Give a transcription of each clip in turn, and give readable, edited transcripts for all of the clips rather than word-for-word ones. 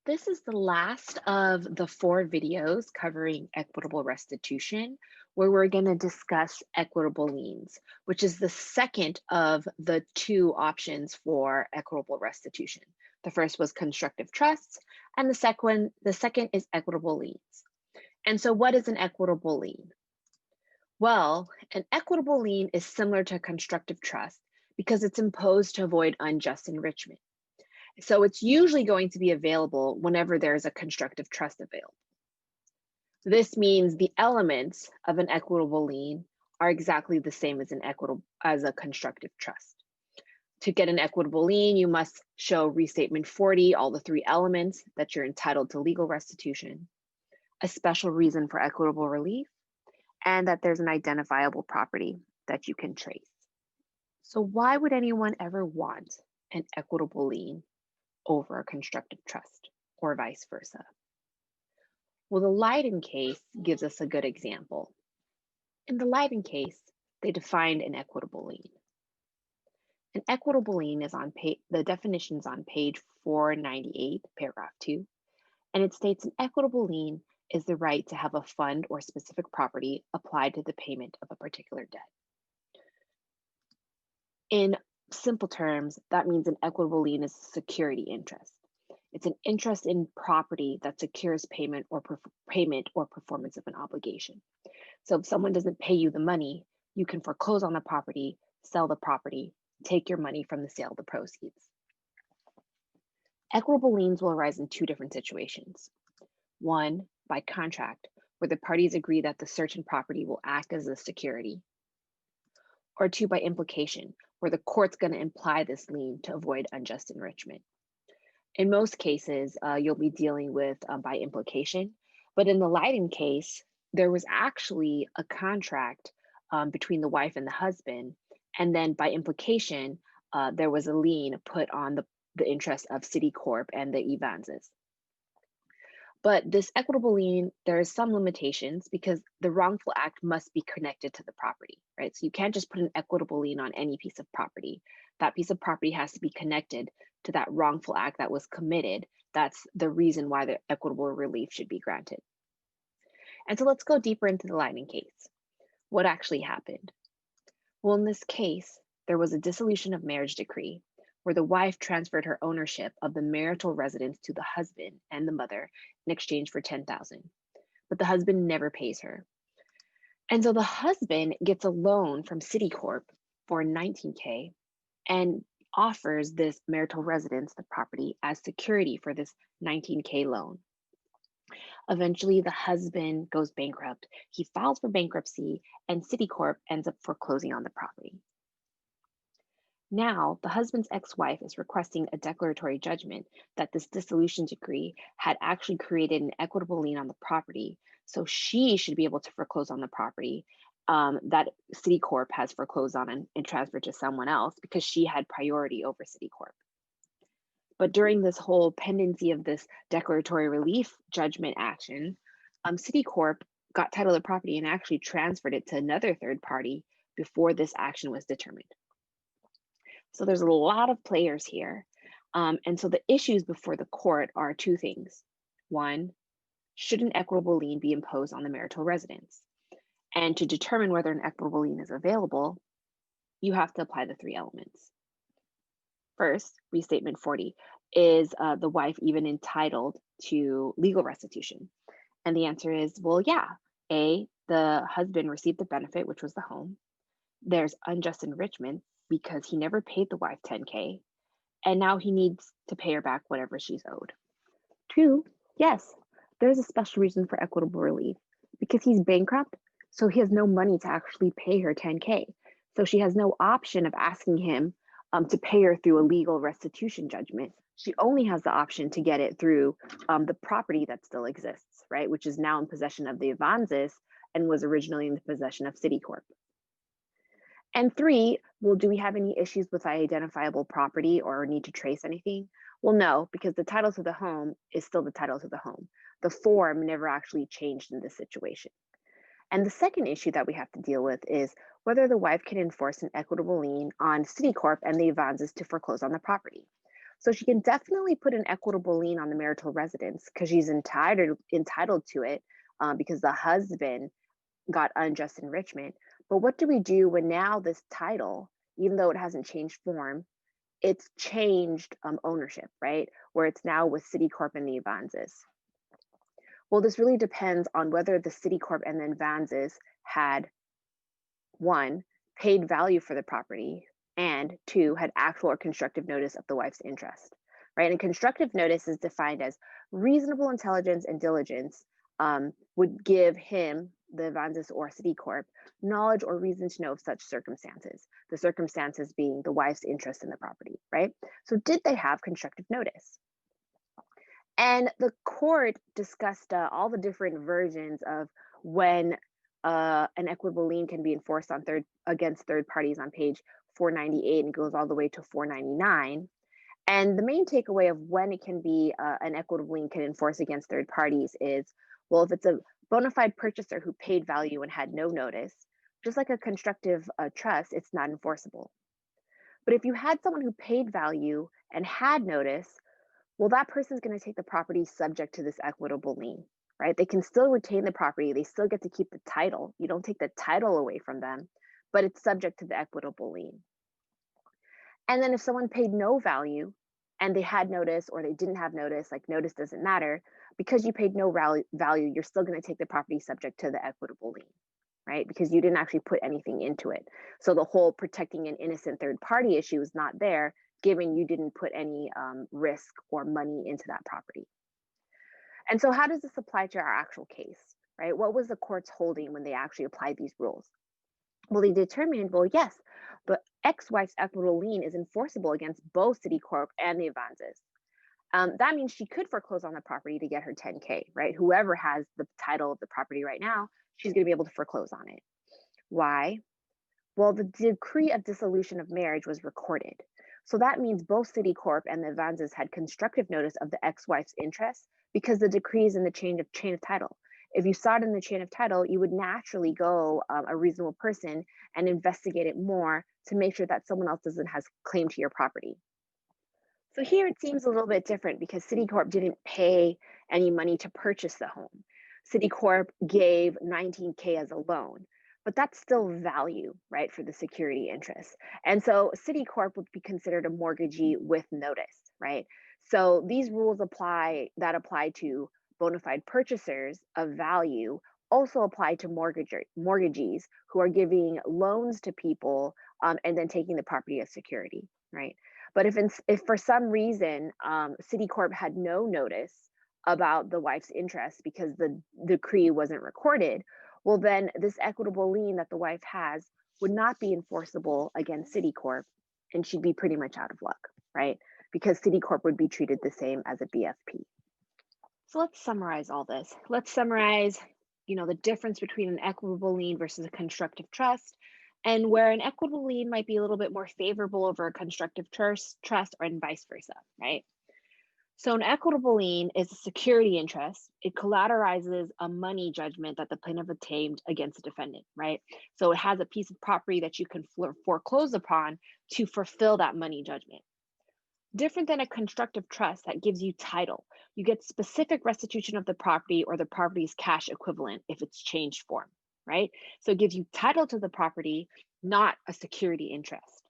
This is the last of the four videos covering equitable restitution, where we're going to discuss equitable liens, which is the second of the two options for equitable restitution. The first was constructive trusts, and the second is equitable liens. And so, what is an equitable lien? Well, an equitable lien is similar to a constructive trust because it's imposed to avoid unjust enrichment. So it's usually going to be available whenever there's a constructive trust available. This means the elements of an equitable lien are exactly the same as a constructive trust. To get an equitable lien, you must show restatement 40, all the three elements that you're entitled to legal restitution, a special reason for equitable relief, and that there's an identifiable property that you can trace. So why would anyone ever want an equitable lien over a constructive trust, or vice versa? Well, the Leiden case gives us a good example. In the Leiden case, they defined an equitable lien. An equitable lien is the definition is on page 498, paragraph 2, and it states an equitable lien is the right to have a fund or specific property applied to the payment of a particular debt. In simple terms, that means an equitable lien is a security interest. It's an interest in property that secures payment or performance of an obligation. So if someone doesn't pay you the money, you can foreclose on the property, sell the property, take your money from the sale of the proceeds. Equitable liens will arise in two different situations. One, by contract, where the parties agree that the certain property will act as a security. Or two, by implication, where the court's going to imply this lien to avoid unjust enrichment. In most cases, you'll be dealing with by implication, but in the Leiden case, there was actually a contract between the wife and the husband, and then by implication, there was a lien put on the interest of Citicorp and the Evanses. But this equitable lien, there is some limitations because the wrongful act must be connected to the property, right? So you can't just put an equitable lien on any piece of property. That piece of property has to be connected to that wrongful act that was committed. That's the reason why the equitable relief should be granted. And so let's go deeper into the Leiden case. What actually happened? Well, in this case, there was a dissolution of marriage decree where the wife transferred her ownership of the marital residence to the husband and the mother in exchange for $10,000. But the husband never pays her. And so the husband gets a loan from Citicorp for $19K and offers this marital residence, the property, as security for this $19K loan. Eventually, the husband goes bankrupt. He files for bankruptcy, and Citicorp ends up foreclosing on the property. Now, the husband's ex-wife is requesting a declaratory judgment that this dissolution decree had actually created an equitable lien on the property, so she should be able to foreclose on the property that Citicorp has foreclosed on and transferred to someone else because she had priority over Citicorp. But during this whole pendency of this declaratory relief judgment action, Citicorp got title of the property and actually transferred it to another third party before this action was determined. So there's a lot of players here. And so the issues before the court are two things. One, should an equitable lien be imposed on the marital residence? And to determine whether an equitable lien is available, you have to apply the three elements. First, restatement 40, is the wife even entitled to legal restitution? And the answer is, well, yeah. A, the husband received the benefit, which was the home. There's unjust enrichment because he never paid the wife $10K, and now he needs to pay her back whatever she's owed. Two, yes, there's a special reason for equitable relief because he's bankrupt, so he has no money to actually pay her $10K. So she has no option of asking him to pay her through a legal restitution judgment. She only has the option to get it through the property that still exists, right, which is now in possession of the Evanses and was originally in the possession of Citicorp. And three, well, do we have any issues with identifiable property or need to trace anything? Well, no, because the title to the home is still the title to the home. The form never actually changed in this situation. And the second issue that we have to deal with is whether the wife can enforce an equitable lien on Citicorp and the Evanses to foreclose on the property. So she can definitely put an equitable lien on the marital residence because she's entitled to it, because the husband got unjust enrichment. But what do we do when now this title, even though it hasn't changed form, it's changed ownership, right? Where it's now with Citicorp and the Avanzes. Well, this really depends on whether the Citicorp and the Avanzes had, one, paid value for the property, and two, had actual or constructive notice of the wife's interest, right? And constructive notice is defined as reasonable intelligence and diligence, would give him, the Avanzes or Citicorp, knowledge or reason to know of such circumstances, the circumstances being the wife's interest in the property, right? So did they have constructive notice? And the court discussed all the different versions of when an equitable lien can be enforced on against third parties on page 498 and goes all the way to 499. And the main takeaway of when it can be an equitable lien can enforce against third parties is, well, if it's a bona fide purchaser who paid value and had no notice, just like a constructive trust, it's not enforceable. But if you had someone who paid value and had notice, well, that person's going to take the property subject to this equitable lien, right? They can still retain the property. They still get to keep the title. You don't take the title away from them, but it's subject to the equitable lien. And then if someone paid no value and they had notice or they didn't have notice, like notice doesn't matter, because you paid no value, you're still going to take the property subject to the equitable lien, right? Because you didn't actually put anything into it. So the whole protecting an innocent third party issue is not there, given you didn't put any risk or money into that property. And so how does this apply to our actual case, right? What was the court's holding when they actually applied these rules? Well, they determined, well, yes, the ex-wife's equitable lien is enforceable against both Citicorp and the Avanzes. That means she could foreclose on the property to get her 10K, right? Whoever has the title of the property right now, she's going to be able to foreclose on it. Why? Well, the decree of dissolution of marriage was recorded. So that means both Citicorp and the Avanzes had constructive notice of the ex-wife's interest because the decree is in the chain of title. If you saw it in the chain of title, you would naturally go, a reasonable person, and investigate it more to make sure that someone else doesn't has claim to your property. So here it seems a little bit different because Citicorp didn't pay any money to purchase the home. Citicorp gave 19K as a loan, but that's still value, right, for the security interest. And so Citicorp would be considered a mortgagee with notice, right? So these rules apply to bona fide purchasers of value also apply to mortgagees who are giving loans to people, and then taking the property as security, right? But if for some reason Citicorp had no notice about the wife's interest because the decree wasn't recorded, well, then this equitable lien that the wife has would not be enforceable against Citicorp, and she'd be pretty much out of luck, right? Because Citicorp would be treated the same as a BFP. So let's summarize all this. Let's summarize, the difference between an equitable lien versus a constructive trust, and where an equitable lien might be a little bit more favorable over a constructive trust, and vice versa, right? So an equitable lien is a security interest. It collateralizes a money judgment that the plaintiff obtained against the defendant, right? So it has a piece of property that you can foreclose upon to fulfill that money judgment. Different than a constructive trust that gives you title. You get specific restitution of the property or the property's cash equivalent if it's changed form, right? So it gives you title to the property, not a security interest.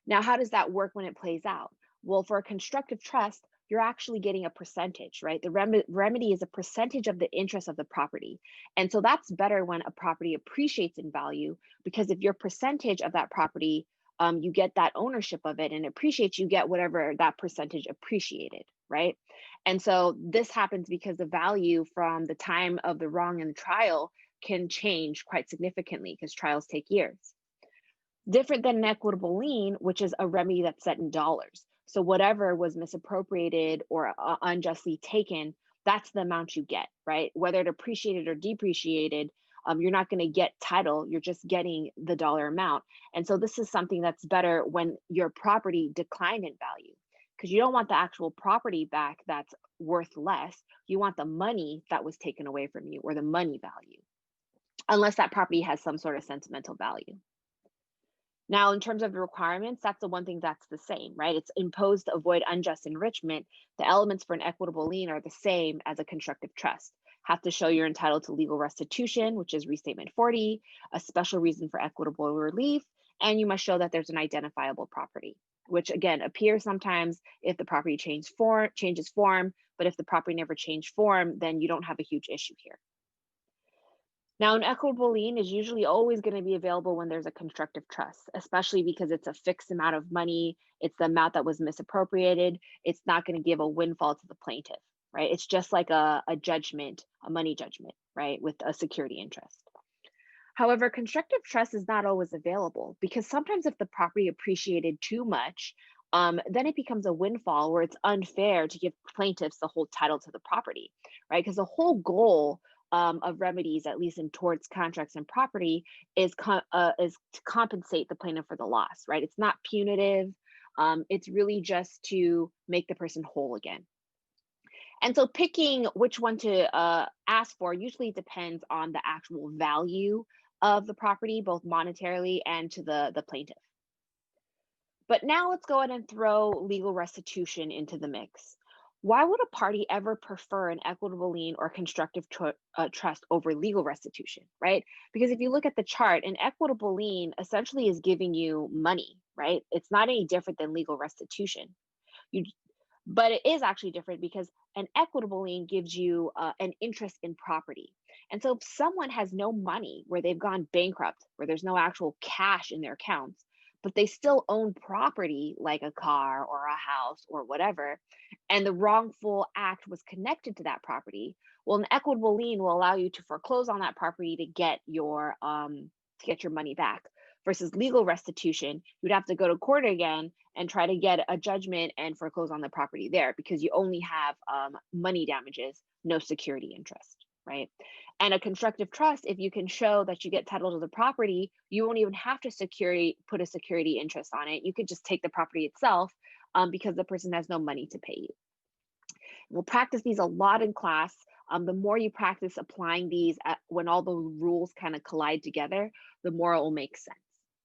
Now, how does that work when it plays out? Well, for a constructive trust, you're actually getting a percentage, right? The remedy is a percentage of the interest of the property. And so that's better when a property appreciates in value, because if your percentage of that property, you get that ownership of it and appreciates, you get whatever that percentage appreciated, right? And so this happens because the value from the time of the wrong and the trial can change quite significantly because trials take years. Different than an equitable lien, which is a remedy that's set in dollars. So whatever was misappropriated or unjustly taken, that's the amount you get, right? Whether it appreciated or depreciated, you're not going to get title, you're just getting the dollar amount. And so this is something that's better when your property declined in value, because you don't want the actual property back that's worth less. You want the money that was taken away from you, or the money value, unless that property has some sort of sentimental value. Now, in terms of the requirements, that's the one thing that's the same, right? It's imposed to avoid unjust enrichment. The elements for an equitable lien are the same as a constructive trust. Have to show you're entitled to legal restitution, which is restatement 40, a special reason for equitable relief, and you must show that there's an identifiable property, which again appears sometimes if the property changes form, but if the property never changed form, then you don't have a huge issue here. Now, an equitable lien is usually always going to be available when there's a constructive trust, especially because it's a fixed amount of money. It's the amount that was misappropriated. It's not going to give a windfall to the plaintiff, right? It's just like a judgment, a money judgment, right, with a security interest. However, constructive trust is not always available because sometimes if the property appreciated too much, then it becomes a windfall where it's unfair to give plaintiffs the whole title to the property, right? Because the whole goal of remedies, at least in torts, contracts, and property, is to compensate the plaintiff for the loss, right? It's not punitive. It's really just to make the person whole again. And so picking which one to ask for usually depends on the actual value of the property, both monetarily and to the plaintiff. But now let's go ahead and throw legal restitution into the mix. Why would a party ever prefer an equitable lien or constructive trust over legal restitution, right? Because if you look at the chart, an equitable lien essentially is giving you money, right? It's not any different than legal restitution. You but it is actually different because an equitable lien gives you an interest in property. And so if someone has no money, where they've gone bankrupt, where there's no actual cash in their accounts, but they still own property like a car or a house or whatever, and the wrongful act was connected to that property, well, an equitable lien will allow you to foreclose on that property to get your money back. Versus legal restitution, you'd have to go to court again and try to get a judgment and foreclose on the property there because you only have money damages, no security interest, right? And a constructive trust, if you can show that you get title to the property, you won't even have to put a security interest on it. You could just take the property itself because the person has no money to pay you. We'll practice these a lot in class. The more you practice applying these when all the rules kind of collide together, the more it will make sense.